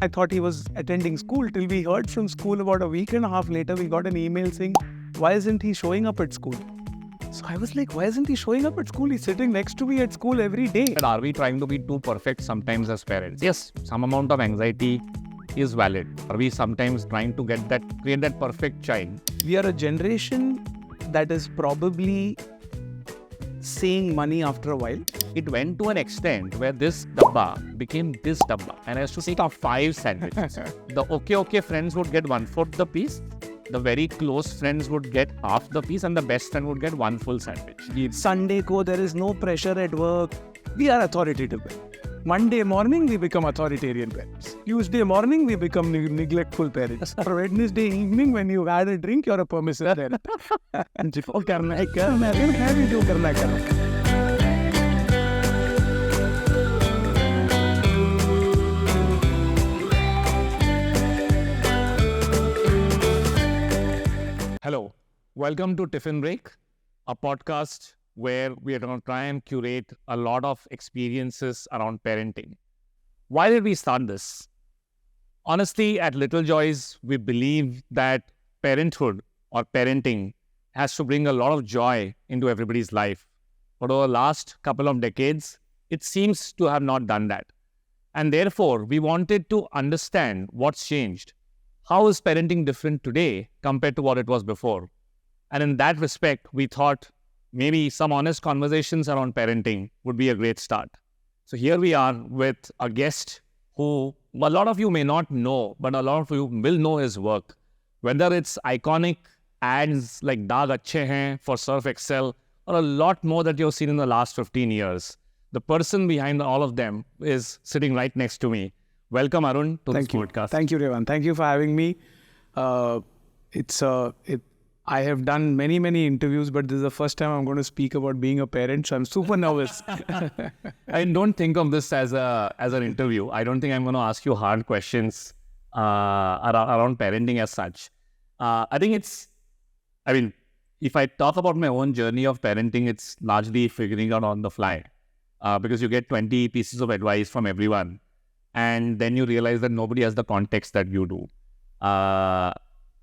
I thought he was attending school till we heard from school about a week and a half later. We got an email saying, why isn't he showing up at school? So I was like, why isn't he showing up at school? He's sitting next to me at school every day. But are we trying to be too perfect sometimes as parents? Yes, some amount of anxiety is valid. Are we sometimes trying to create that perfect child? We are a generation that is probably saying money after a while. It went to an extent where this dabba became this dabba, and I used to take 5 sandwiches. The okay friends would get 1/4 the piece, the very close friends would get half the piece, and the best friend would get one full sandwich. Sunday ko, there is no pressure at work. We are authoritative parents. Monday morning, we become authoritarian parents. Tuesday morning, we become neglectful parents. For Wednesday evening, when you had a drink, you're a permissive parent. जो करना है कर, मैं भी जो करना है करो. Hello, welcome to Tiffin Break, a podcast where we are going to try and curate a lot of experiences around parenting. Why did we start this? Honestly, at Little Joys, we believe that parenthood or parenting has to bring a lot of joy into everybody's life. But over the last couple of decades, it seems to have not done that. And therefore, we wanted to understand what's changed. How is parenting different today compared to what it was before? And in that respect, we thought maybe some honest conversations around parenting would be a great start. So here we are with a guest who a lot of you may not know, but a lot of you will know his work. Whether it's iconic ads like Daag Achhe Hain for Surf Excel, or a lot more that you've seen in the last 15 years. The person behind all of them is sitting right next to me. Welcome, Arun, to this podcast. Thank you, Revant. Thank you for having me. I have done many interviews, but this is the first time I'm going to speak about being a parent, so I'm super nervous. I don't think of this as an interview. I don't think I'm going to ask you hard questions around parenting as such. If I talk about my own journey of parenting, it's largely figuring out on the fly because you get 20 pieces of advice from everyone. And then you realize that nobody has the context that you do.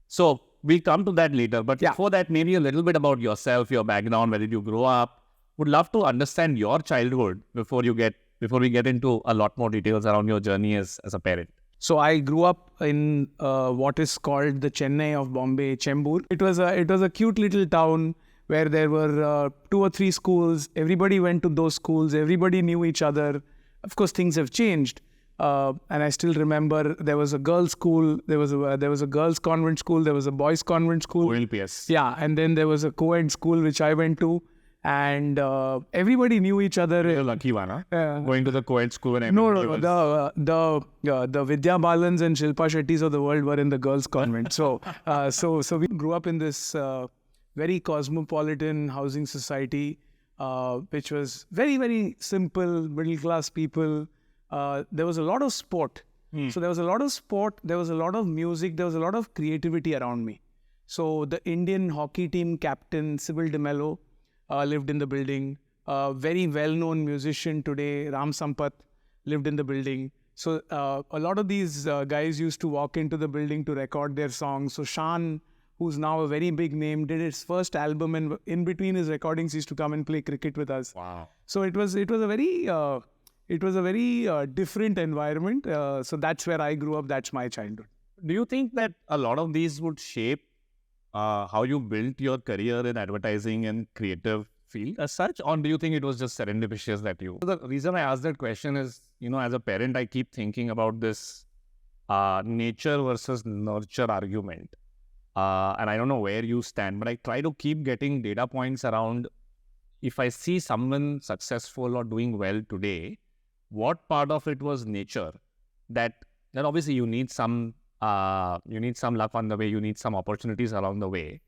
So we'll come to that later. But before that, maybe a little bit about yourself, your background, where did you grow up? Would love to understand your childhood before we get into a lot more details around your journey as a parent. So I grew up in what is called the Chennai of Bombay, Chembur. It was a cute little town where there were 2 or 3 schools. Everybody went to those schools. Everybody knew each other. Of course, things have changed. And I still remember there was a girls' school, there was a girls' convent school, there was a boys' convent school. OLPS. Yeah, and then there was a co-ed school which I went to, and everybody knew each other. You're a lucky one, huh? Going to the co-ed school and everybody The Vidya Balans and Shilpa Shettis of the world were in the girls' convent. So we grew up in this very cosmopolitan housing society, which was very simple, middle-class people. There was a lot of sport. So there was a lot of sport, there was a lot of music, there was a lot of creativity around me. So the Indian hockey team captain, Sybil de Mello, lived in the building. Very well-known musician today, Ram Sampath, lived in the building. So a lot of these guys used to walk into the building to record their songs. So Shan, who's now a very big name, did his first album, and in between his recordings, he used to come and play cricket with us. Wow. So it was a very different environment. So that's where I grew up. That's my childhood. Do you think that a lot of these would shape how you built your career in advertising and creative field as such? Or do you think it was just serendipitous that you... The reason I asked that question is, as a parent, I keep thinking about this nature versus nurture argument. And I don't know where you stand, but I try to keep getting data points around if I see someone successful or doing well today, what part of it was nature that obviously you need some luck on the way, you need some opportunities along the way,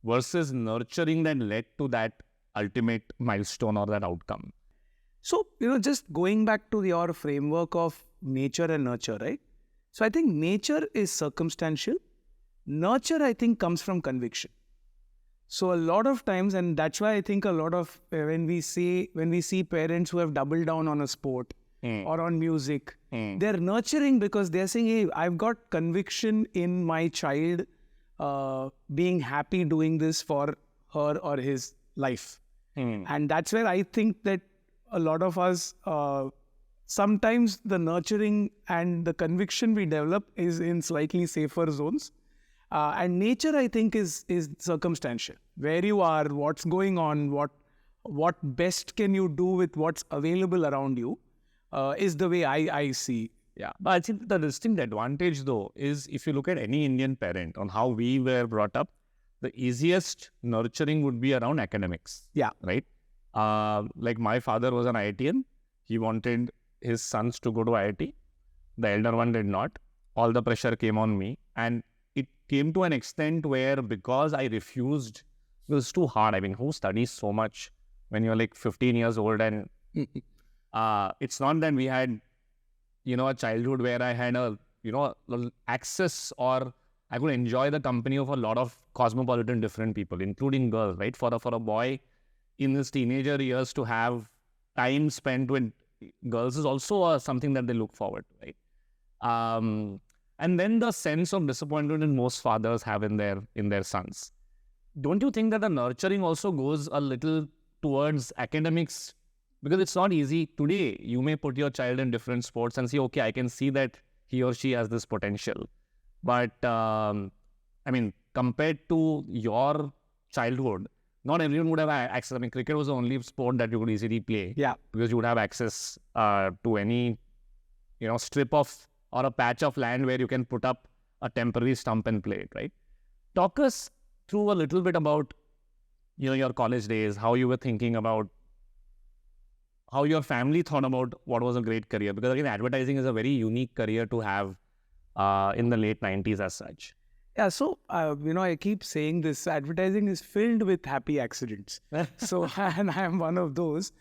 versus nurturing that led to that ultimate milestone or that outcome. So, just going back to your framework of nature and nurture, right? So I think nature is circumstantial. Nurture, I think, comes from conviction. So a lot of times, and that's why I think a lot of when we see parents who have doubled down on a sport, or on music. Hmm. They're nurturing because they're saying, hey, I've got conviction in my child being happy doing this for her or his life. And that's where I think that a lot of us, sometimes the nurturing and the conviction we develop is in slightly safer zones. And nature, I think, is circumstantial. Where you are, what's going on, what best can you do with what's available around you, is the way I see. Yeah, but I think the distinct advantage though is if you look at any Indian parent on how we were brought up, the easiest nurturing would be around academics. Yeah. Right? Like my father was an IITian. He wanted his sons to go to IIT. The elder one did not. All the pressure came on me. And it came to an extent where because I refused, it was too hard. I mean, who studies so much when you're like 15 years old? And it's not that we had, a childhood where I had access or I could enjoy the company of a lot of cosmopolitan different people, including girls, right? For a boy in his teenager years to have time spent with girls is also something that they look forward to, right? And then the sense of disappointment that most fathers have in their sons. Don't you think that the nurturing also goes a little towards academics? Because it's not easy. Today, you may put your child in different sports and say, okay, I can see that he or she has this potential. But, compared to your childhood, not everyone would have access. I mean, cricket was the only sport that you could easily play. Yeah. Because you would have access to any, strip of or a patch of land where you can put up a temporary stump and play it, right? Talk us through a little bit about, your college days, how you were thinking about, how your family thought about what was a great career. Because again, advertising is a very unique career to have in the late 90s as such. Yeah, so, I keep saying this, advertising is filled with happy accidents. So, and I am one of those.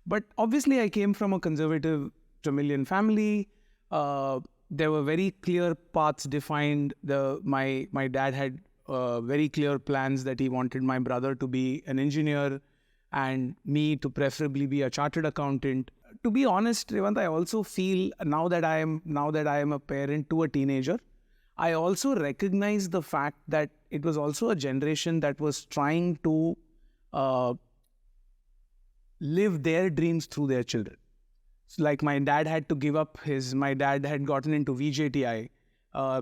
But obviously, I came from a conservative Tamilian family. There were very clear paths defined. My dad had very clear plans that he wanted my brother to be an engineer and me to preferably be a chartered accountant. To be honest, Revant, I also feel now that I am a parent to a teenager, I also recognize the fact that it was also a generation that was trying to live their dreams through their children. So like my dad had to give up my dad had gotten into VJTI.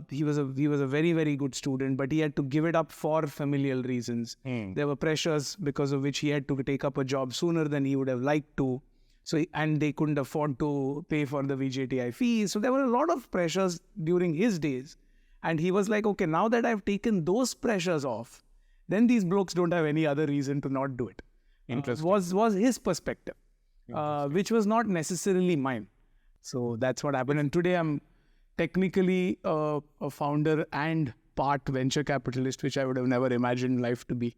He was a very, very good student, but he had to give it up for familial reasons. There were pressures because of which he had to take up a job sooner than he would have liked to. So, and they couldn't afford to pay for the VJTI fees. So there were a lot of pressures during his days. And he was like, okay, now that I've taken those pressures off, then these blokes don't have any other reason to not do it. Interesting. Was his perspective, which was not necessarily mine. So that's what happened. And today I'm technically a founder and part venture capitalist, which I would have never imagined life to be.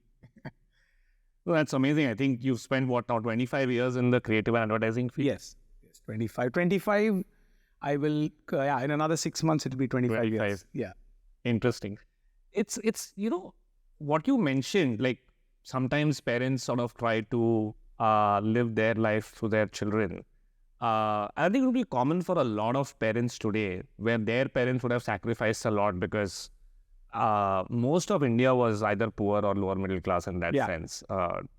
Well, that's amazing. I think you've spent, 25 years in the creative and advertising field? Yes, 25. 25, I will, in another 6 months, it'll be 25 years. Yeah. Interesting. It's what you mentioned, like sometimes parents sort of try to live their life through their children. I think it would be common for a lot of parents today where their parents would have sacrificed a lot because most of India was either poor or lower middle class in that sense.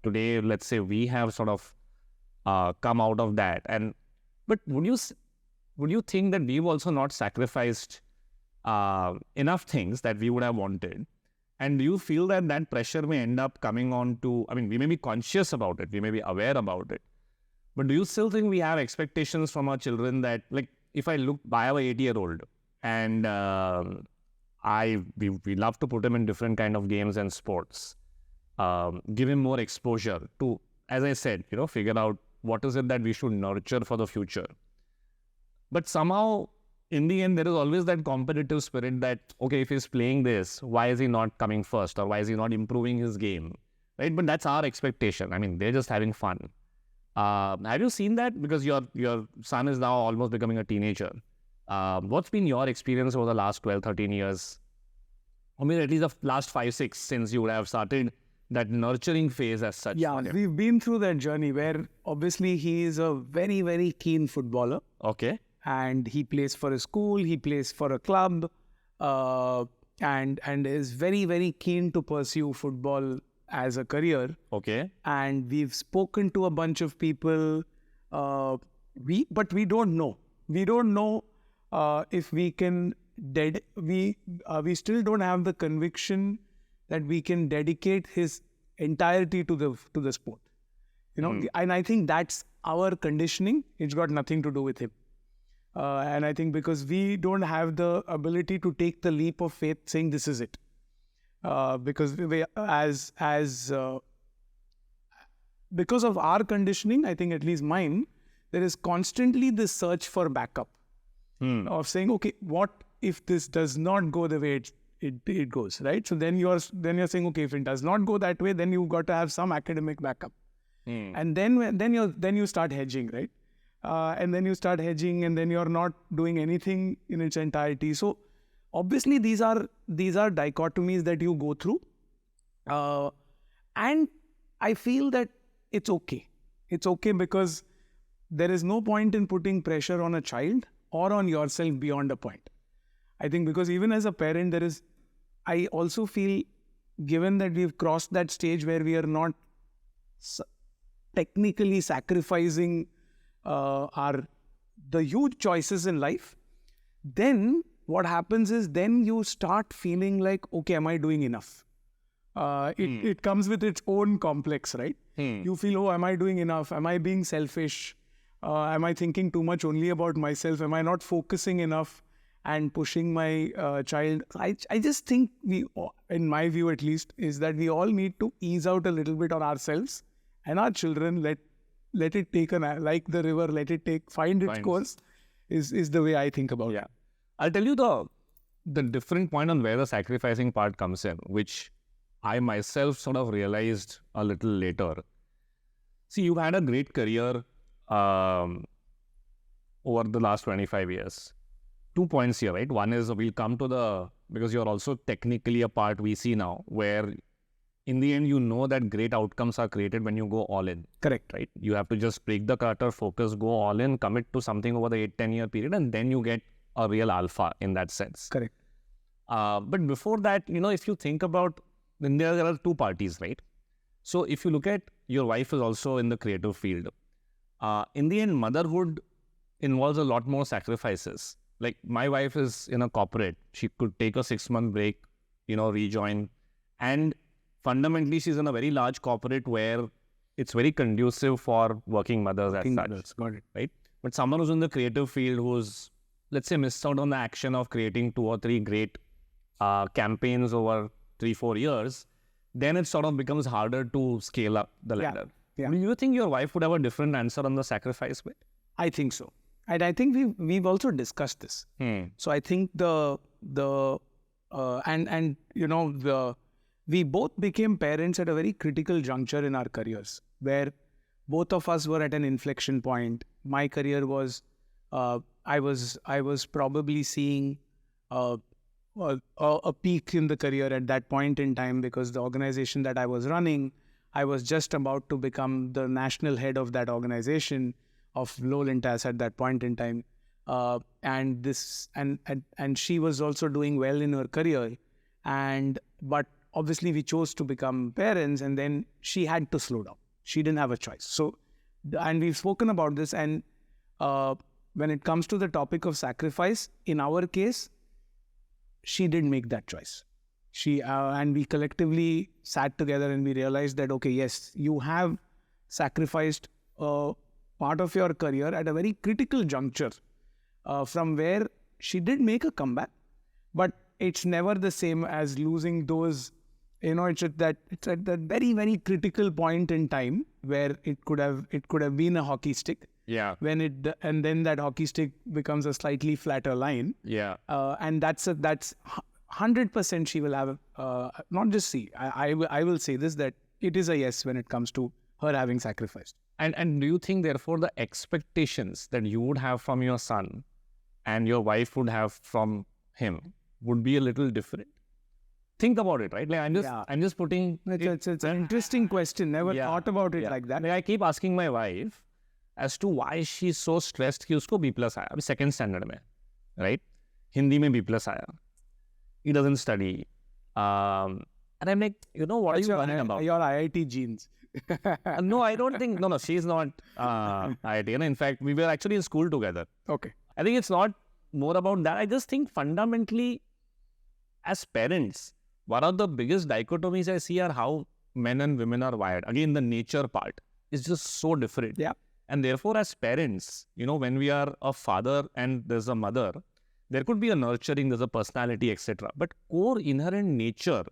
Today, let's say we have sort of come out of that. But would you think that we've also not sacrificed enough things that we would have wanted? And do you feel that pressure may end up coming on to, we may be conscious about it, we may be aware about it, but do you still think we have expectations from our children that, like, if I have an 8-year-old and we love to put him in different kind of games and sports, give him more exposure to, as I said, figure out what is it that we should nurture for the future. But somehow, in the end, there is always that competitive spirit that, okay, if he's playing this, why is he not coming first? Or why is he not improving his game? Right? But that's our expectation. They're just having fun. Have you seen that? Because your son is now almost becoming a teenager. What's been your experience over the last 12, 13 years? Or maybe at least the last 5, 6 since you would have started that nurturing phase as such. Yeah, we've been through that journey where obviously he is a very, very keen footballer. Okay. And he plays for a school, he plays for a club, and is very, very keen to pursue football as a career. Okay. And we've spoken to a bunch of people, but we don't know. We don't know if we can. We still don't have the conviction that we can dedicate his entirety to the sport. And I think that's our conditioning. It's got nothing to do with him. And I think because we don't have the ability to take the leap of faith saying this is it. Because because of our conditioning, I think at least mine, there is constantly this search for backup of saying, okay, what if this does not go the way it goes, right? So then you're saying, okay, if it does not go that way, then you've got to have some academic backup. And then you start hedging, right? And then you start hedging, and then you're not doing anything in its entirety. So obviously these are dichotomies that you go through, and I feel that it's okay. It's okay because there is no point in putting pressure on a child or on yourself beyond a point. I think because even as a parent, I also feel, given that we've crossed that stage where we are not technically sacrificing the huge choices in life, then what happens is then you start feeling like, okay, am I doing enough? It comes with its own complex, right? You feel, oh, am I doing enough? Am I being selfish? Am I thinking too much only about myself? Am I not focusing enough and pushing my child? I just think in my view at least, is that we all need to ease out a little bit on ourselves and our children. Let it take like the river, find its course, is the way I think about it. I'll tell you the different point on where the sacrificing part comes in, which I myself sort of realized a little later. See, you've had a great career over the last 25 years. 2 points here, right? One is we'll come to because you're also technically a part we see now, where in the end, that great outcomes are created when you go all in. Correct. Right? You have to just break the clutter, focus, go all in, commit to something over the 8-10 year period, and then you get a real alpha in that sense. Correct. But before that, if you think about, then there are two parties, right? So if you look at, your wife is also in the creative field. In the end, motherhood involves a lot more sacrifices. Like my wife is in a corporate. She could take a 6-month break, rejoin. And fundamentally, she's in a very large corporate where it's very conducive for working mothers as such. Got it. Right? But someone who's in the creative field who's, let's say, missed out on the action of creating 2 or 3 great campaigns over 3-4 years, then it sort of becomes harder to scale up the ladder. Yeah. Do you think your wife would have a different answer on the sacrifice bit? I think so. And I think we've also discussed this. So I think we both became parents at a very critical juncture in our careers, where both of us were at an inflection point. My career was, I was probably seeing a peak in the career at that point in time, because the organization that I was running, I was just about to become the national head of that organization of low Lintas at that point in time. And she was also doing well in her career. But obviously we chose to become parents, and then she had to slow down. She didn't have a choice. So, and we've spoken about this, and when it comes to the topic of sacrifice, in our case, she didn't make that choice. And we collectively sat together and we realized that, okay, yes, you have sacrificed part of your career at a very critical juncture, from where she did make a comeback, but it's never the same as losing those. It's at that very, very critical point in time where it could have been a hockey stick. Yeah. And then that hockey stick becomes a slightly flatter line. Yeah. And that's 100% she will have. Not just see. I will say this, that it is a yes when it comes to her having sacrificed. And do you think, therefore, the expectations that you would have from your son and your wife would have from him would be a little different? think about it, right? Like I'm just putting. It's an interesting question. Never Yeah, thought about it yeah. like that. Like I keep asking my wife as to why she's so stressed कि उसको B+ आया अभी second standard में, right? Hindi में B+ आया. He doesn't study. And I'm like, what are you worrying about? Your IIT genes. No, I don't think. No, she's not IIT. And in fact, we were actually in school together. Okay. I think it's not more about that. I just think fundamentally, as parents, one of the biggest dichotomies I see are how men and women are wired. Again, the nature part is just so different. Yeah. And therefore, as parents, when we are a father and there's a mother, there could be a nurturing, there's a personality, etc. But core inherent nature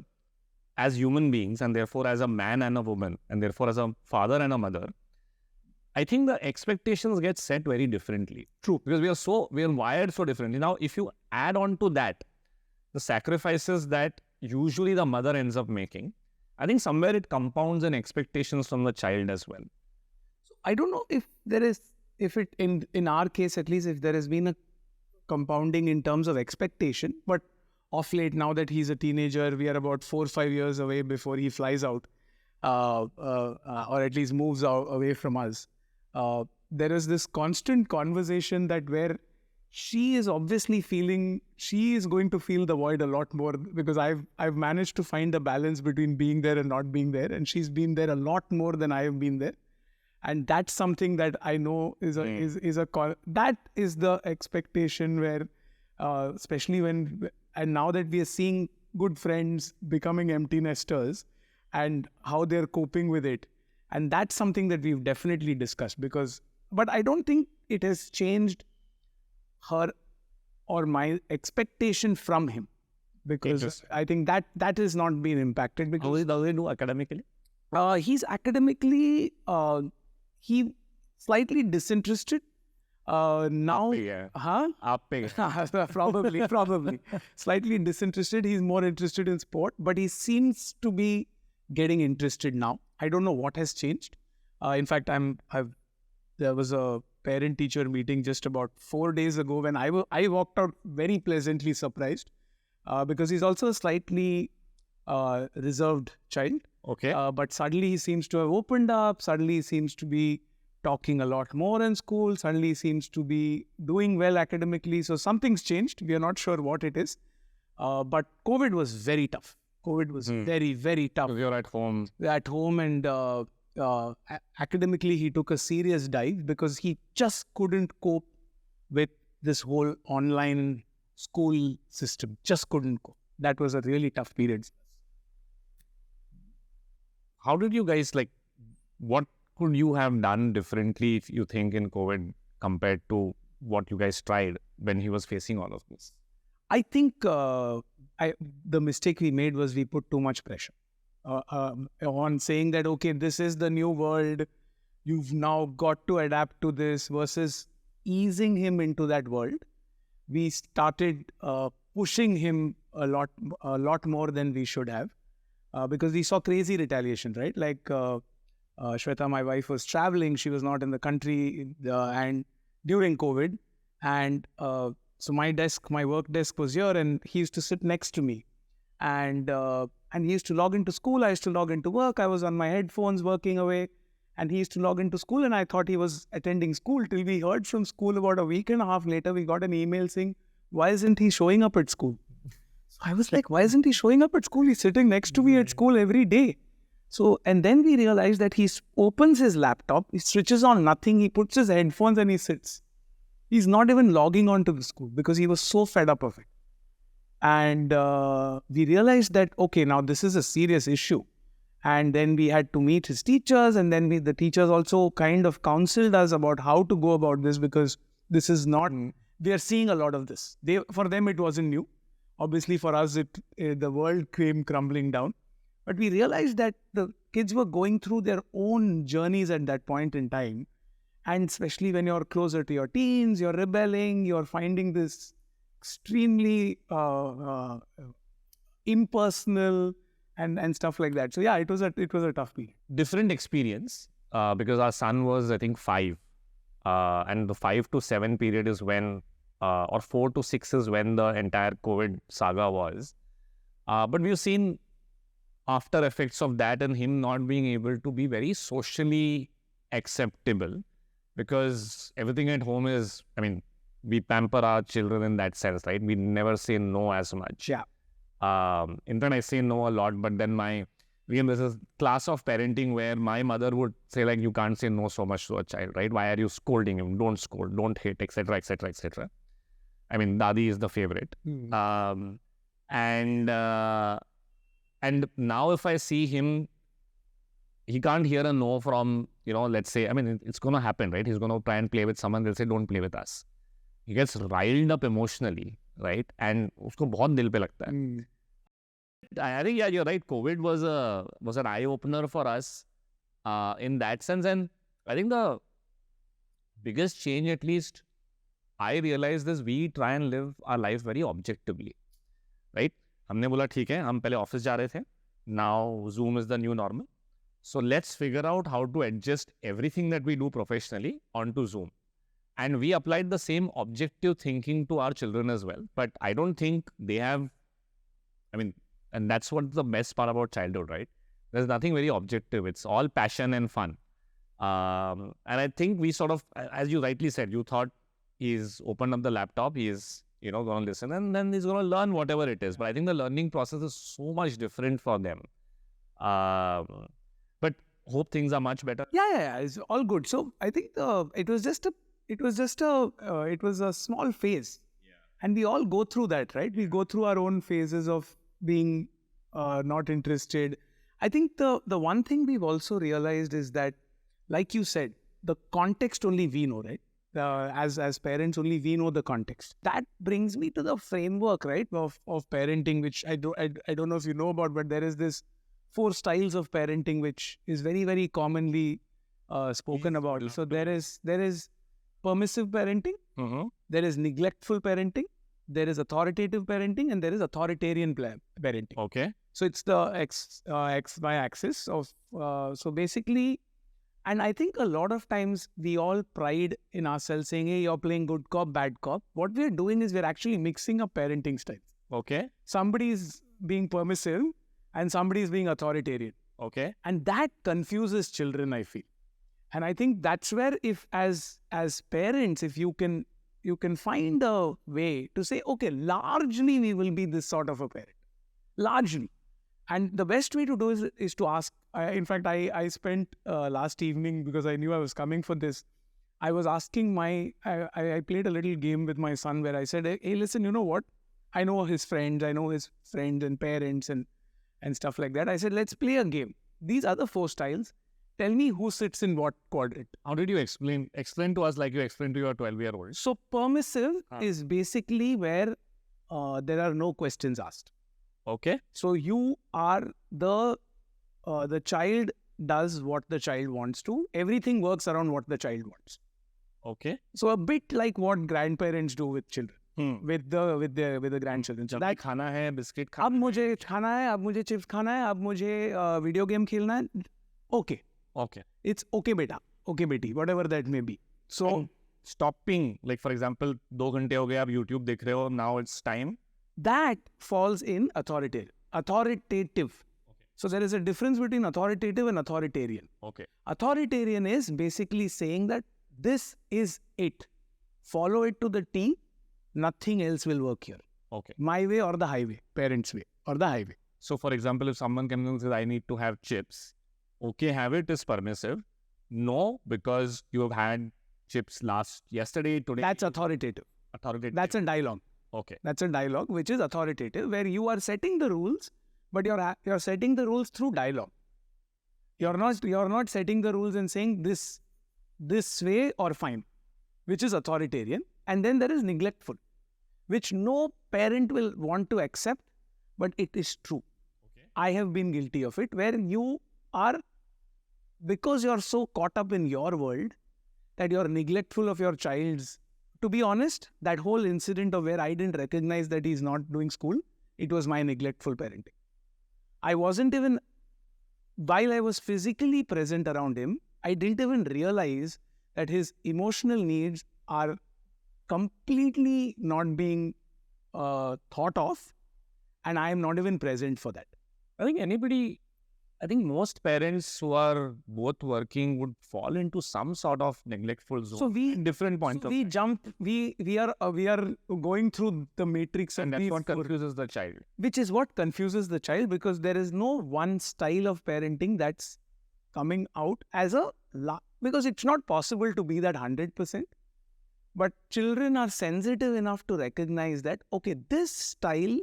as human beings, and therefore as a man and a woman, and therefore as a father and a mother, I think the expectations get set very differently. True. Because we are wired so differently. Now, if you add on to that, the sacrifices that usually the mother ends up making, I think somewhere it compounds in expectations from the child as well. So I don't know if there is, in our case at least, if there has been a compounding in terms of expectation, but of late, now that he's a teenager, we are about 4 or 5 years away before he flies out, or at least moves away from us. There is this constant conversation that where she is obviously feeling, she is going to feel the void a lot more, because I've managed to find a balance between being there and not being there, and she's been there a lot more than I have been there. And that's something that I know is that is the expectation where, especially and now that we are seeing good friends becoming empty nesters and how they're coping with it. And that's something that we've definitely discussed but I don't think it has changed her or my expectation from him, because I think that has not been impacted. Because How does he do academically? He's academically, he slightly disinterested. Now, probably slightly disinterested. He's more interested in sport, but he seems to be getting interested now. I don't know what has changed. In fact, there was a parent-teacher meeting just about 4 days ago when I walked out very pleasantly surprised, because he's also a slightly reserved child. Okay. But suddenly he seems to have opened up. Suddenly he seems to be talking a lot more in school. Suddenly seems to be doing well academically. So something's changed. We are not sure what it is. But COVID was very tough. COVID was very, very tough. Because you're at home. At home, and academically he took a serious dive because he just couldn't cope with this whole online school system. Just couldn't cope. That was a really tough period. How did you guys, what could you have done differently, if you think, in COVID compared to what you guys tried when he was facing all of this? I think the mistake we made was we put too much pressure on saying that, okay, this is the new world. You've now got to adapt to this, versus easing him into that world. We started pushing him a lot more than we should have, because we saw crazy retaliation, right? Like Shweta, my wife, was traveling. She was not in the country and during COVID. And so my work desk was here, and he used to sit next to me. And he used to log into school. I used to log into work. I was on my headphones working away. And he used to log into school, and I thought he was attending school, till we heard from school about a week and a half later. We got an email saying, why isn't he showing up at school? So I was like, why isn't he showing up at school? He's sitting next to me at school every day. So, and then we realized that he opens his laptop, he switches on nothing, he puts his headphones and he sits. He's not even logging on to the school because he was so fed up of it. And we realized that, okay, now this is a serious issue. And then we had to meet his teachers, and then the teachers also kind of counseled us about how to go about this, because this is not, we are seeing a lot of this. For them, it wasn't new. Obviously, for us, the world came crumbling down. But we realized that the kids were going through their own journeys at that point in time. And especially when you're closer to your teens, you're rebelling, you're finding this extremely impersonal and stuff like that. So yeah, it was a tough period. Different experience, because our son was, I think, 5. And the 5 to 7 period is when, or 4 to 6 is when the entire COVID saga was. But we've seen after effects of that and him not being able to be very socially acceptable, because everything at home is, I mean, we pamper our children in that sense, right? We never say no as much. Yeah. In fact, I say no a lot, but then there's a class of parenting where my mother would say, like, you can't say no so much to a child, right? Why are you scolding him? Don't scold, don't hit, etc., etc., etc. I mean, Dadi is the favorite. And now if I see him, he can't hear a no from, let's say, I mean, it's going to happen, right? He's going to try and play with someone. They'll say, don't play with us. He gets riled up emotionally, right? And usko bahut dil pe lagta hai. I think, yeah, you're right. COVID was an eye-opener for us in that sense. And I think the biggest change, at least I realized, is we try and live our life very objectively, right? हमने बोला ठीक है, हम पहले office जा रहे थे. Now Zoom is the new normal. So let's figure out how to adjust everything that we do professionally onto Zoom. And we applied the same objective thinking to our children as well. But I don't think they have, I mean, and that's what's the best part about childhood, right? There's nothing very objective. It's all passion and fun. And I think we sort of, as you rightly said, you thought he's opened up the laptop, he's, going to listen, and then he's going to learn whatever it is. But I think the learning process is so much different for them. But hope things are much better. Yeah, it's all good. So I think it was a small phase, and we all go through that, right? We go through our own phases of being not interested. I think the one thing we've also realized is that, like you said, the context only we know, right? As parents, only we know the context. That brings me to the framework, right, of parenting, which I don't know if you know about, but there is this 4 styles of parenting, which is very, very commonly spoken about. So there is permissive parenting, there is neglectful parenting, there is authoritative parenting, and there is authoritarian parenting. Okay. So it's the XY axis of, so basically, and I think a lot of times we all pride in ourselves saying, hey, you're playing good cop, bad cop. What we're doing is we're actually mixing up parenting styles. Okay. Somebody is being permissive and somebody is being authoritarian. Okay. And that confuses children, I feel. And I think that's where, if as parents, if you can find a way to say, okay, largely we will be this sort of a parent. Largely. And the best way to do is to ask. In fact, I spent last evening, because I knew I was coming for this, I was asking I played a little game with my son where I said, hey, listen, you know what? I know his friends and parents and stuff like that. I said, let's play a game. These are the 4 styles. Tell me who sits in what quadrant. How did you explain to us like you explained to your 12-year-old? So permissive is basically where there are no questions asked. Okay. So you are the child does what the child wants to. Everything works around what the child wants. Okay. So a bit like what grandparents do with children, with the grandchildren. So that खाना है, biscuit खाना. अब मुझे खाना है, अब मुझे chips खाना है, अब मुझे वीडियो गेम खेलना है. Okay. Okay. It's okay, beta. Okay, beti. Whatever that may be. So and stopping, like for example, 2 घंटे हो गए आप YouTube देख रहे हो. Now it's time. That falls in authoritative. Okay. So there is a difference between authoritative and authoritarian. Okay. Authoritarian is basically saying that this is it. Follow it to the T. Nothing else will work here. Okay. My way or the highway. Parents' way or the highway. So for example, if someone comes and says, I need to have chips. Okay, have it is permissive. No, because you have had chips yesterday, today. That's authoritative. That's a dialogue. Okay. That's a dialogue which is authoritative, where you are setting the rules, but you're setting the rules through dialogue. You're not setting the rules and saying this way or fine, which is authoritarian. And then there is neglectful, which no parent will want to accept, but it is true. Okay. I have been guilty of it, where you are, because you're so caught up in your world that you're neglectful of your child's. To be honest, that whole incident of where I didn't recognize that he's not doing school, it was my neglectful parenting. I wasn't even, while I was physically present around him, I didn't even realize that his emotional needs are completely not being thought of. and I am not even present for that. I think most parents who are both working would fall into some sort of neglectful zone. So we different points of we jump. We are going through the matrix, and that's what confuses the child. Which is what confuses the child, because there is no one style of parenting that's coming out as because it's not possible to be that 100%. But children are sensitive enough to recognize that, okay, this style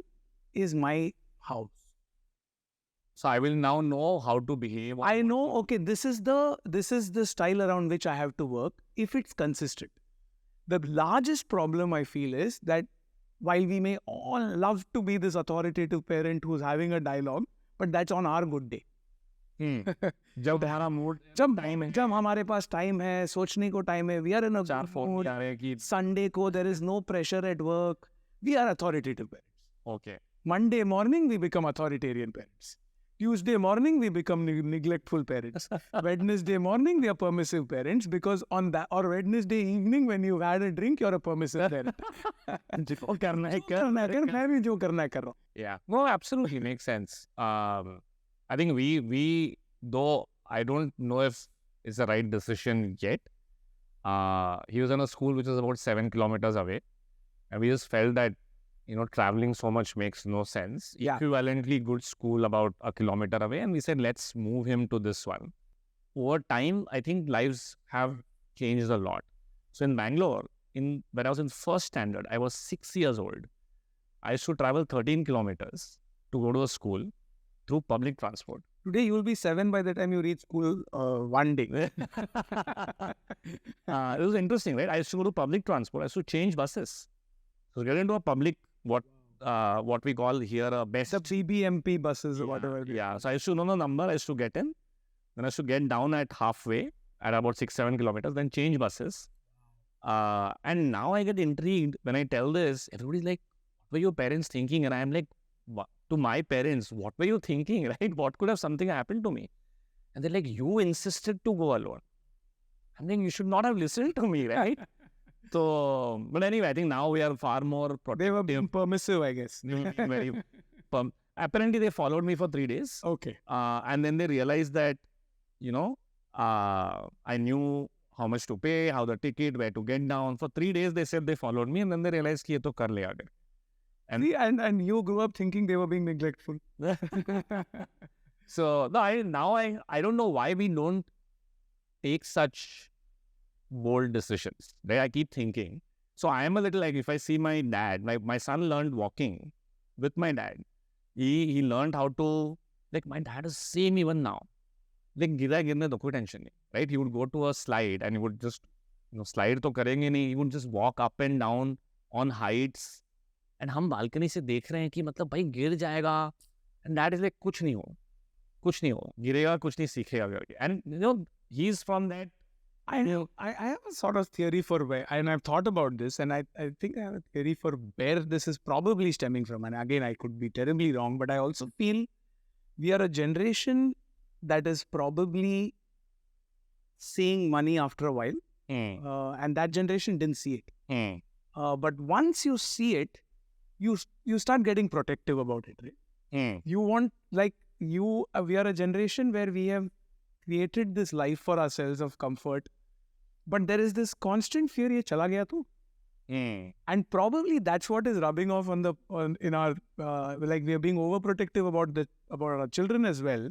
is my house. So I will now know how to behave. I know, okay, this is the style around which I have to work if it's consistent. The largest problem I feel is that while we may all love to be this authoritative parent who's having a dialogue, but that's on our good day. जब हमारा mood जब हमारे पास time है, सोचने को time है, we are in a mood. Sunday को there is no pressure at work. We are authoritative parents. Okay. Monday morning we become authoritarian parents. Tuesday morning we become neglectful parents. Wednesday morning we are permissive parents, because on that, or Wednesday evening when you've had a drink, you're a permissive parent. Yeah, no, absolutely makes sense. I think we though I don't know if it's the right decision yet. He was in a school which is about 7 kilometers away, and we just felt that traveling so much makes no sense. Yeah. Equivalently good school about a kilometer away, and we said let's move him to this one. Over time, I think lives have changed a lot. So in Bangalore, when I was in first standard, I was 6 years old. I used to travel 13 kilometers to go to a school through public transport. Today you will be 7 by the time you reach school one day. It was interesting, right? I used to go to public transport. I used to change buses. So get into a public, what we call here a best. The CBMP buses or whatever. Yeah. So I used to know the number. I used to get in. Then I used to get down at halfway at about 6-7 kilometers. Then change buses. And now I get intrigued when I tell this. Everybody's like, "What were your parents thinking?" And I'm like, to my parents, what were you thinking, right? What could have something happened to me? And they're like, you insisted to go alone. I'm like, you should not have listened to me, right? So, but anyway, I think now we are far more protective. They were being permissive, I guess. Apparently, they followed me for 3 days. Okay. And then they realized that, I knew how much to pay, how the ticket, where to get down. For 3 days, they said they followed me, and then they realized कि ये तो कर ले आगे. And you grew up thinking they were being neglectful. So I don't know why we don't take such bold decisions. Right? I keep thinking. So I am a little like, if I see my dad, my son learned walking with my dad. He learned how to, like, my dad is same even now. Like गिरा गिरने तो कोई tension नहीं, right? He would go to a slide and he would just, slide तो करेंगे नहीं. He would just walk up and down on heights. And हम balcony से देख रहे हैं कि मतलब भाई गिर जाएगा. And that is like कुछ नहीं हो, गिरेगा कुछ नहीं सीखेगा. And he's from that. I have a sort of theory for where, and I've thought about this, and I think I have a theory for where this is probably stemming from. And again, I could be terribly wrong, but I also feel we are a generation that is probably seeing money after a while, and that generation didn't see it. But once you see it, you start getting protective about it, right? You want, we are a generation where we have created this life for ourselves of comfort, but there is this constant fear, ye chala gaya tu. And probably that's what is rubbing off in our we are being overprotective about our children as well,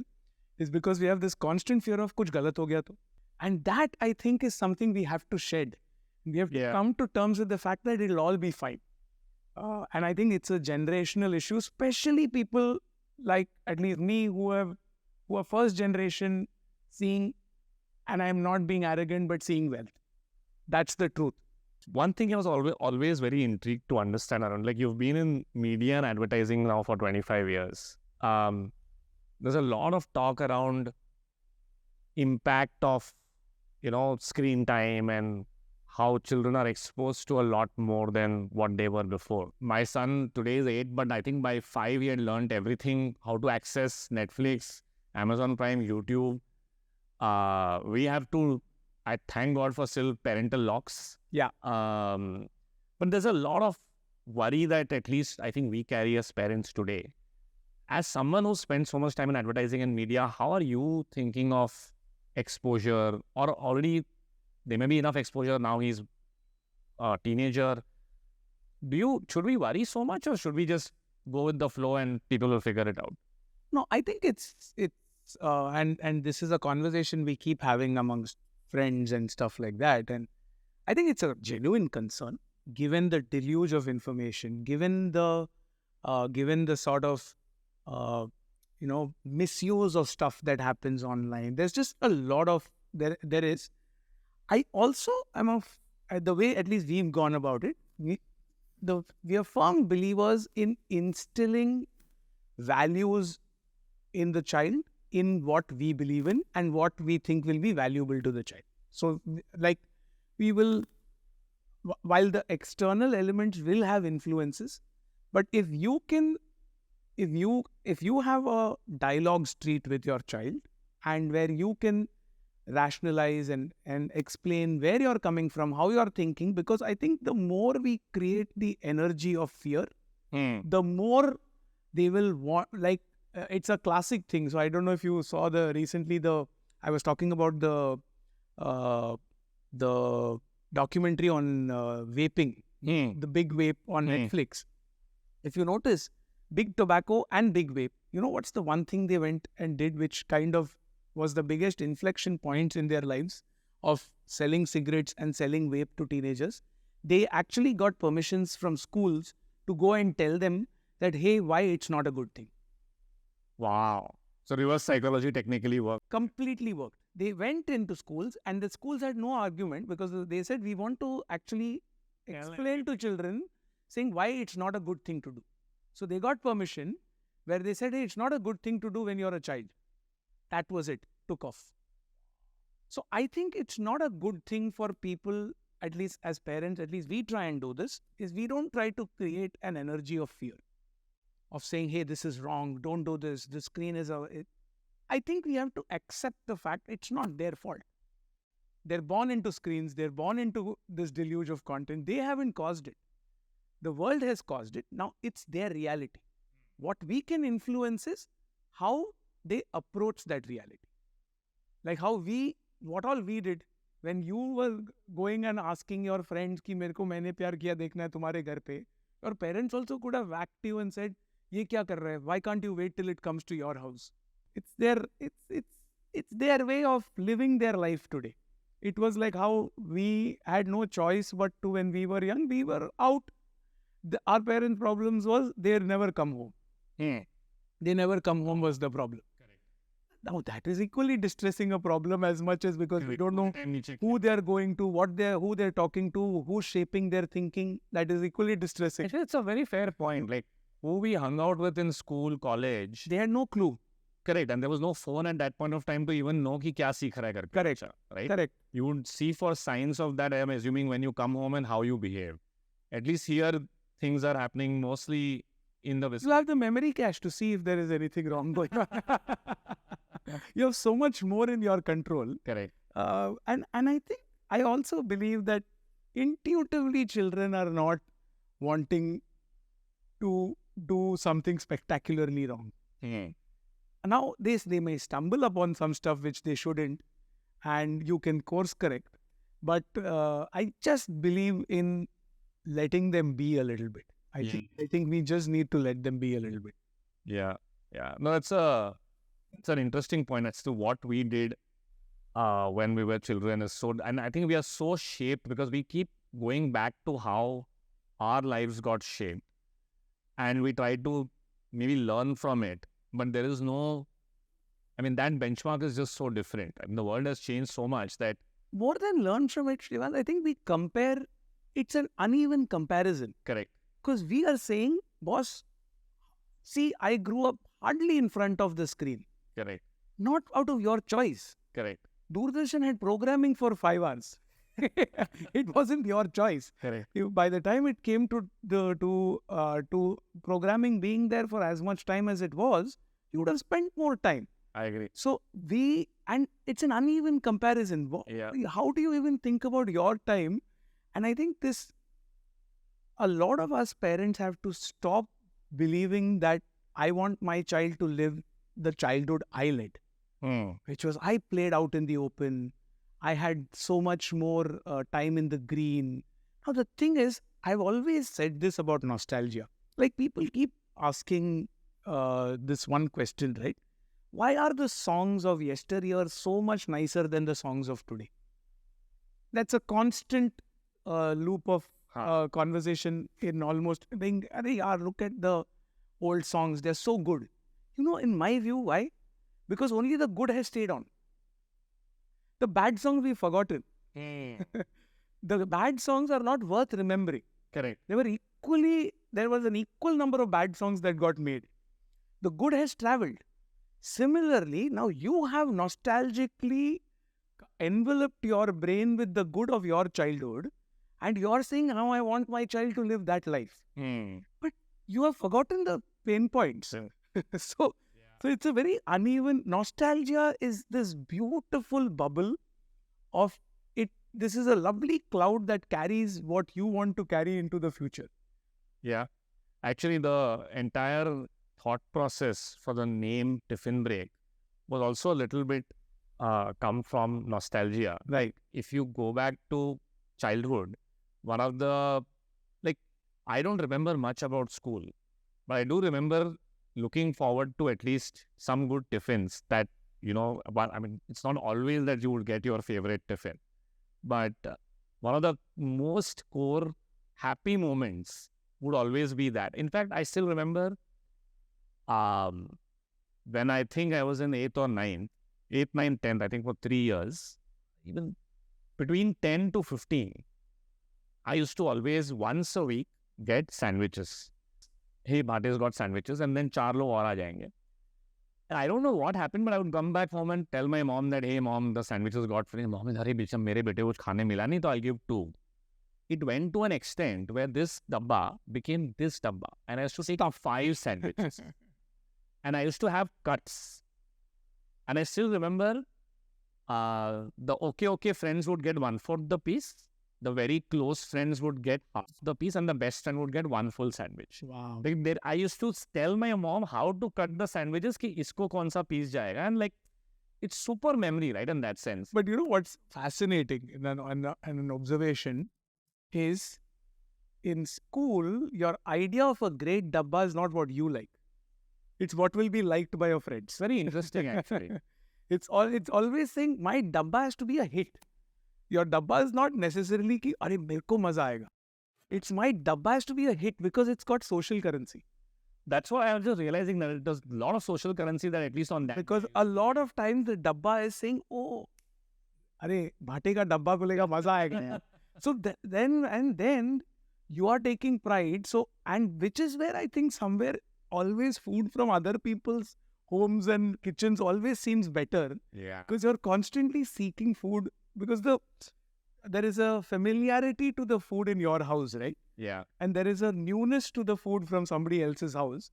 is because we have this constant fear of kuch galat ho gaya to. And that, I think, is something we have to shed. We have to come to terms with the fact that it'll all be fine. And I think it's a generational issue, especially people like at least me who are first generation seeing, and I'm not being arrogant, but seeing wealth. That's the truth. One thing I was always very intrigued to understand, Arun, like you've been in media and advertising now for 25 years. There's a lot of talk around impact of, screen time and how children are exposed to a lot more than what they were before. My son today is 8, but I think by 5 he had learned everything, how to access Netflix, Amazon Prime, YouTube. We have to, I thank God for still parental locks. Yeah. But there's a lot of worry that at least I think we carry as parents today. As someone who spends so much time in advertising and media, how are you thinking of exposure? Or already there may be enough exposure now, he's a teenager. Should we worry so much, or should we just go with the flow and people will figure it out? No, I think and this is a conversation we keep having amongst friends and stuff like that. And I think it's a genuine concern, given the deluge of information, given the sort of misuse of stuff that happens online. There's just a lot of there is. I also am of the way at least we've gone about it. We are firm believers in instilling values in the child, in what we believe in and what we think will be valuable to the child. So, like, we will, while the external elements will have influences, but if you have a dialogue street with your child, and where you can rationalize and explain where you're coming from, how you're thinking, because I think the more we create the energy of fear, the more they will want, like, it's a classic thing. So I don't know if you saw I was talking about the documentary on vaping, the Big Vape on Netflix. If you notice, Big Tobacco and Big Vape, what's the one thing they went and did which kind of was the biggest inflection points in their lives of selling cigarettes and selling vape to teenagers? They actually got permissions from schools to go and tell them that, hey, why it's not a good thing. Wow. So reverse psychology technically worked. Completely worked. They went into schools and the schools had no argument, because they said, we want to actually explain to children saying why it's not a good thing to do. So they got permission where they said, hey, it's not a good thing to do when you're a child. That was it. Took off. So I think it's not a good thing for people, at least as parents, at least we try and do this, is we don't try to create an energy of fear, of saying, hey, this is wrong, don't do this, the screen is I think we have to accept the fact it's not their fault. They're born into screens, they're born into this deluge of content. They haven't caused it. The world has caused it. Now it's their reality. What we can influence is how they approach that reality. Like what all we did when you were going and asking your friends कि मेरे को मैंने प्यार किया देखना है तुम्हारे घर पे. Your parents also could have whacked you and said, ये क्या कर रहा है? Why can't you wait till it comes to your house? It's their way of living their life today. It was like how we had no choice but to, when we were young, we were out. Our parents' problems was they never come home. They never come home was the problem. Correct. Now that is equally distressing a problem as much as, because we don't know who they're going to, who they're talking to, who's shaping their thinking. That is equally distressing. Actually, it's a very fair point. Like, who we hung out with in school, college, they had no clue. Correct. And there was no phone at that point of time to even know ki kya seekh raha hai karke. Correct. Right? Correct. You would see for signs of that, I am assuming, when you come home and how you behave. At least here, things are happening mostly in the You have the memory cache to see if there is anything wrong going on. You have so much more in your control. Correct. And I think, I also believe that intuitively children are not wanting to do something spectacularly wrong. Now, they may stumble upon some stuff which they shouldn't, and you can course correct. But I just believe in letting them be a little bit. I think we just need to let them be a little bit. Yeah. No, it's an interesting point as to what we did when we were children. And I think we are so shaped because we keep going back to how our lives got shaped, and we try to maybe learn from it. But there is no, that benchmark is just so different. The world has changed so much that... More than learn from it, Shrivant, I think we compare, it's an uneven comparison. Correct. Because we are saying, boss, see, I grew up hardly in front of the screen. Correct. Not out of your choice. Correct. Doordarshan had programming for 5 hours. It wasn't your choice. Correct. By the time it came to programming being there for as much time as it was, you would have spent more time. I agree. So and it's an uneven comparison. Yeah. How do you even think about your time? And I think a lot of us parents have to stop believing that I want my child to live the childhood I led, which was I played out in the open. I had so much more time in the green. Now, the thing is, I've always said this about nostalgia. Like, people keep asking this one question, right? Why are the songs of yesteryear so much nicer than the songs of today? That's a constant loop of conversation in almost, I think, look at the old songs. They're so good. In my view, why? Because only the good has stayed on. The bad songs we've forgotten. The bad songs are not worth remembering. Correct. There was an equal number of bad songs that got made. The good has traveled. Similarly, now you have nostalgically enveloped your brain with the good of your childhood, and you're saying how I want my child to live that life. But you have forgotten the pain points. So it's a very uneven. Nostalgia is this beautiful bubble of it. This is a lovely cloud that carries what you want to carry into the future. Yeah. Actually, the entire thought process for the name Tiffin Break was also a little bit come from nostalgia. Right. If you go back to childhood, one of the, I don't remember much about school, but I do remember looking forward to at least some good tiffins that, it's not always that you would get your favorite tiffin, but one of the most core happy moments would always be that. In fact, I still remember when I think I was in 8th or 9th, 10th, I think for 3 years, even between 10 to 15, I used to always once a week get sandwiches. Hey, Bhate's got sandwiches, and then 4 log aur aa jayenge. And I don't know what happened, but I would come back home and tell my mom that, hey mom, the sandwiches got finished. Mom, mere bete kuch khane mila nahi, so I'll give 2. It went to an extent where this dabba became this dabba, and I used to take 5 sandwiches. And I used to have cuts. And I still remember the okay friends would get 1/4 the piece. The very close friends would get half the piece, and the best friend would get 1 full sandwich. Wow. I used to tell my mom how to cut the sandwiches, ki isko kaun sa piece jayega. And it's super memory, right, in that sense. But you know what's fascinating in an observation is, in school, your idea of a great dabba is not what you like. It's what will be liked by your friends. Very interesting, actually. It's always saying, my dabba has to be a hit. Your dabba is not necessarily ki, "Arey, mere ko maza aayega." It's my dabba has to be a hit because it's got social currency. That's why I was just realizing that there's a lot of social currency that at least on that. Because a lot of times the dabba is saying, oh, "Arey, Bhate ka dabba kulega, maza aayega." So then you are taking pride. So, and which is where I think somewhere always food from other people's homes and kitchens always seems better. Yeah. Because you're constantly seeking food, because there is a familiarity to the food in your house, right? Yeah. And there is a newness to the food from somebody else's house,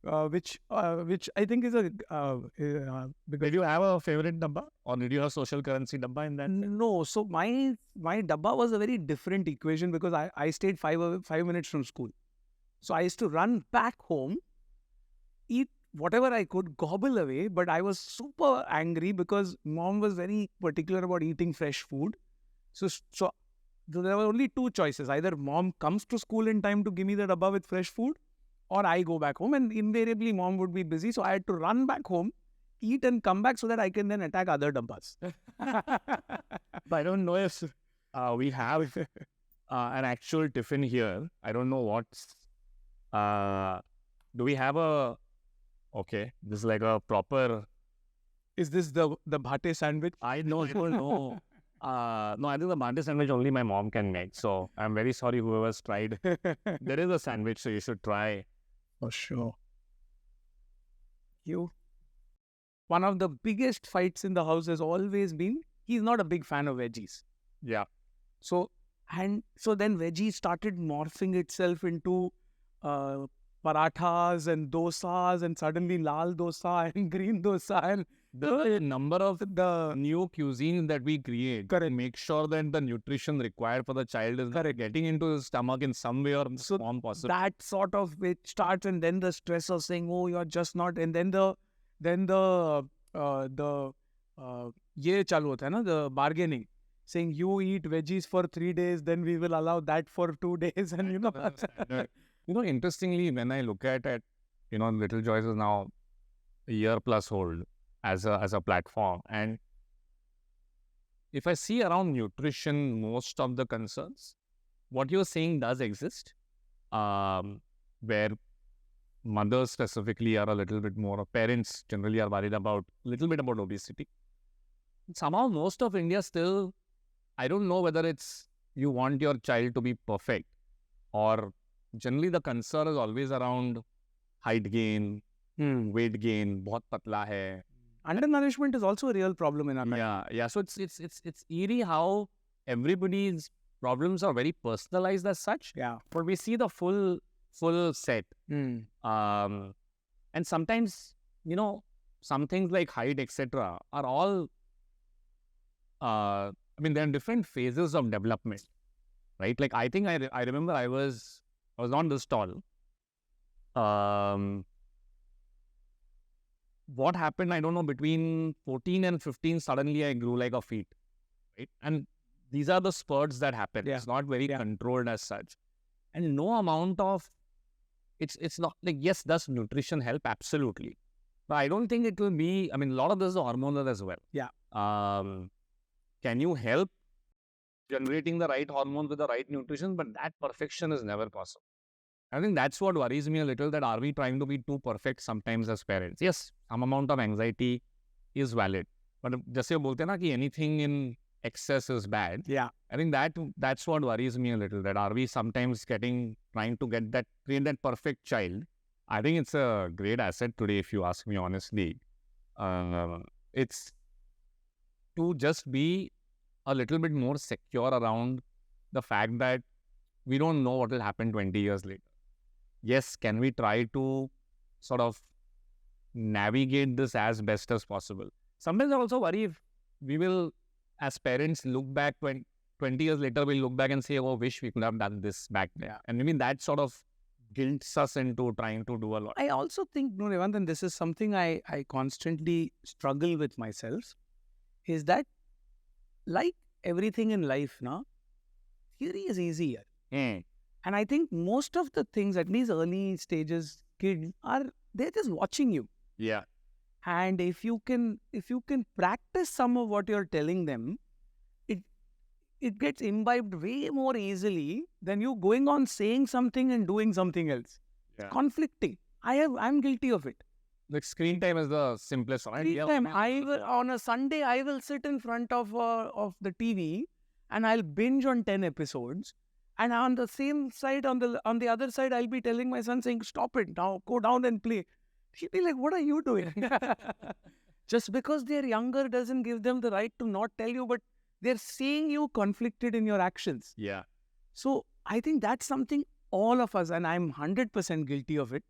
which I think is Did you have a favorite dabba, or did you have social currency dabba in that? No. So my dabba was a very different equation, because I stayed 5 minutes from school. So I used to run back home, eat whatever I could, gobble away, but I was super angry because mom was very particular about eating fresh food. So there were only 2 choices. Either mom comes to school in time to give me the dabba with fresh food, or I go back home, and invariably mom would be busy. So I had to run back home, eat and come back so that I can then attack other dabbas. But I don't know if we have an actual tiffin here. I don't know what's... do we have a... Okay, this is like a proper... Is this the Bhate sandwich? I don't know. No, I think the Bhate sandwich only my mom can make. So I'm very sorry whoever's tried. There is a sandwich, so you should try. For sure. One of the biggest fights in the house has always been, he's not a big fan of veggies. Yeah. So then veggies started morphing itself into parathas and dosas, and suddenly lal dosa and green dosa, and The number of the new cuisines that we create Correct. make sure that the nutrition required for the child is getting into his stomach in some way or form possible. that sort of which starts, and then the stress of saying, oh, you're just not, and then the ye chalu hota hai na, the bargaining, saying you eat veggies for 3 days, then we will allow that for 2 days, and Interestingly, when I look at it, Little Joys is now a year plus old as a platform, and if I see around nutrition, most of the concerns, what you're saying does exist, where mothers specifically are a little bit more, or parents generally are worried about a little bit about obesity. Somehow, most of India still, I don't know whether it's you want your child to be perfect, or generally the concern is always around height gain, weight gain, bahut patla hai. Undernourishment is also a real problem in our country. Yeah. So it's eerie how everybody's problems are very personalized as such. Yeah. But we see the full set. And sometimes, some things like height, etc., are all, there are different phases of development, right? Like, I think I remember I was not this tall. What happened, I don't know, between 14 and 15, suddenly I grew like a feet, right? And these are the spurts that happen. Yeah. It's not very controlled as such. And no amount of, it's not like, yes, does nutrition help? Absolutely. But I don't think it will be, a lot of this is hormonal as well. Yeah. Can you help generating the right hormones with the right nutrition? But that perfection is never possible. I think that's what worries me a little, that are we trying to be too perfect sometimes as parents? Yes, some amount of anxiety is valid. But just you bolte na ki anything in excess is bad. Yeah. I think that's what worries me a little, that are we sometimes trying to create that perfect child? I think it's a great asset today, if you ask me honestly. It's to just be a little bit more secure around the fact that we don't know what will happen 20 years later. Yes, can we try to sort of navigate this as best as possible? Sometimes I also worry if we will, as parents, look back 20 years later, we'll look back and say, oh, wish we could have done this back then. Yeah. And maybe that sort of guilts us into trying to do a lot. I also think, Revant, and this is something I constantly struggle with myself, is that like everything in life, theory is easier. And I think most of the things, at least early stages, kids they're just watching you. Yeah. And if you can practice some of what you're telling them, it gets imbibed way more easily than you going on saying something and doing something else. Yeah. It's conflicting. I'm guilty of it. Like screen time is the simplest one. Screen time. On a Sunday, I will sit in front of the TV and I'll binge on 10 episodes. And on the same side, on the other side, I'll be telling my son, saying, stop it now, go down and play. He'll be like, what are you doing? Just because they're younger doesn't give them the right to not tell you, but they're seeing you conflicted in your actions. Yeah. So I think that's something all of us, and I'm 100% guilty of it,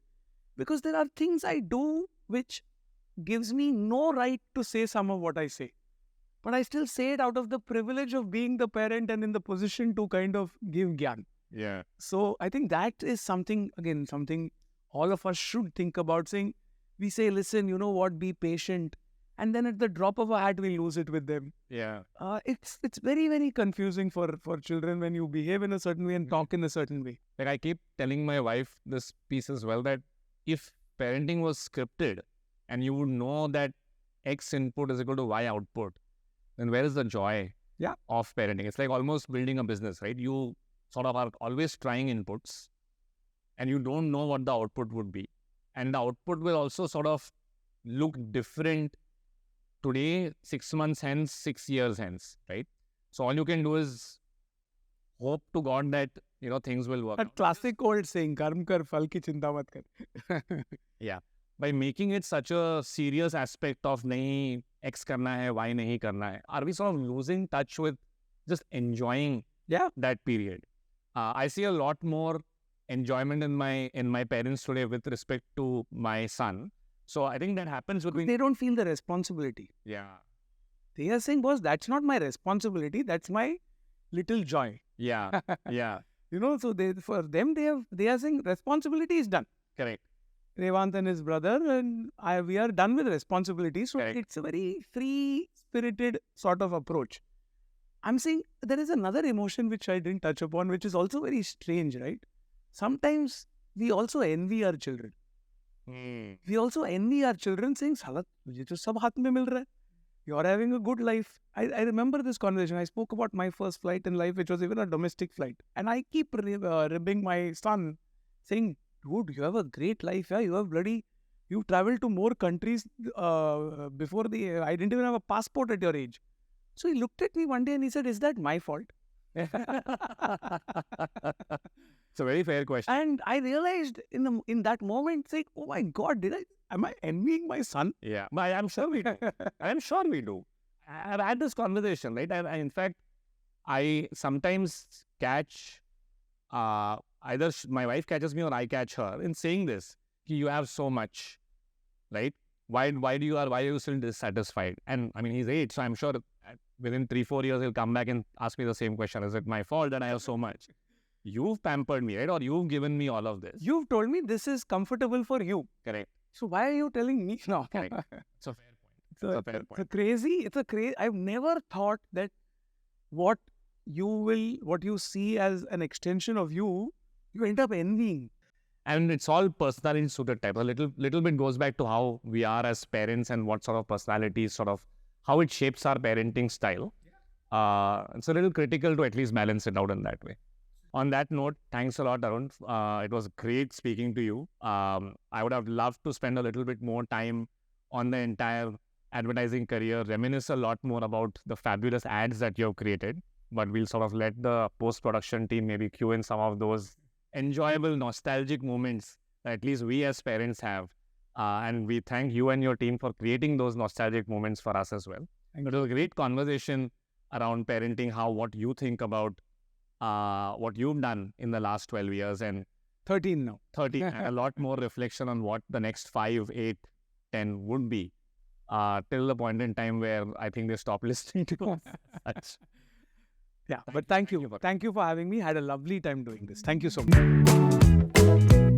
because there are things I do which gives me no right to say some of what I say. But I still say it out of the privilege of being the parent and in the position to kind of give gyan. Yeah. So I think that is something all of us should think about, saying, we say, listen, you know what, be patient. And then at the drop of a hat, we lose it with them. Yeah. It's very, very confusing for children when you behave in a certain way and talk in a certain way. Like I keep telling my wife this piece as well, that if parenting was scripted and you would know that X input is equal to Y output, then where is the joy of parenting? It's like almost building a business, right? You sort of are always trying inputs and you don't know what the output would be. And the output will also sort of look different today, 6 months hence, 6 years hence, right? So all you can do is hope to God that, things will work out. Classic old saying, karm kar, phal ki chinta mat kar. Yeah. By making it such a serious aspect of nahi X karna hai, Y nahi karna hai, are we sort of losing touch with just enjoying that period? I see a lot more enjoyment in my parents today with respect to my son. So I think that happens between... They don't feel the responsibility. Yeah. They are saying, boss, that's not my responsibility. That's my little joy. Yeah. Yeah. So for them, they are saying responsibility is done. Correct. Revant and his brother and we are done with responsibility. So Correct. it's a very free-spirited sort of approach. I'm saying there is another emotion which I didn't touch upon, which is also very strange, right? Sometimes we also envy our children. We also envy our children saying, "Salat, mujhe to sab haath mein mil raha hai. You're having a good life." I remember this conversation. I spoke about my first flight in life, which was even a domestic flight. And I keep ribbing my son, saying, "Dude, you have a great life. Yeah, you traveled to more countries before I didn't even have a passport at your age." So he looked at me one day and he said, "Is that my fault?" It's a very fair question. And I realized in that moment, saying, "Oh my God, am I envying my son?" Yeah, but I'm sure we do. I'm sure we do. I've had this conversation, right? In fact, I sometimes catch either my wife catches me or I catch her in saying this. You have so much, right? Why are you still dissatisfied? And I mean, he's 8, so I'm sure within 3-4 years he'll come back and ask me the same question: is it my fault that I have so much? You've pampered me, right? Or you've given me all of this. You've told me this is comfortable for you. Correct. So why are you telling me now? Correct. It's a fair point. It's a fair point. It's a crazy. I've never thought that what you see as an extension of you end up envying. And it's all personality suited type. A little bit goes back to how we are as parents and what sort of personalities, sort of how it shapes our parenting style. It's a little critical to at least balance it out in that way. On that note, thanks a lot, Arun. It was great speaking to you. I would have loved to spend a little bit more time on the entire advertising career, reminisce a lot more about the fabulous ads that you have created. But we'll sort of let the post-production team maybe cue in some of those enjoyable, nostalgic moments that at least we as parents have. And we thank you and your team for creating those nostalgic moments for us as well. It was a great conversation around parenting, what you think about what you've done in the last 12 years and 13 now. 13, and a lot more reflection on what the next 5, 8, 10 would be till the point in time where I think they stop listening to us. Yeah, but thank you. Thank you for having me. Had a lovely time doing this. Thank you so much.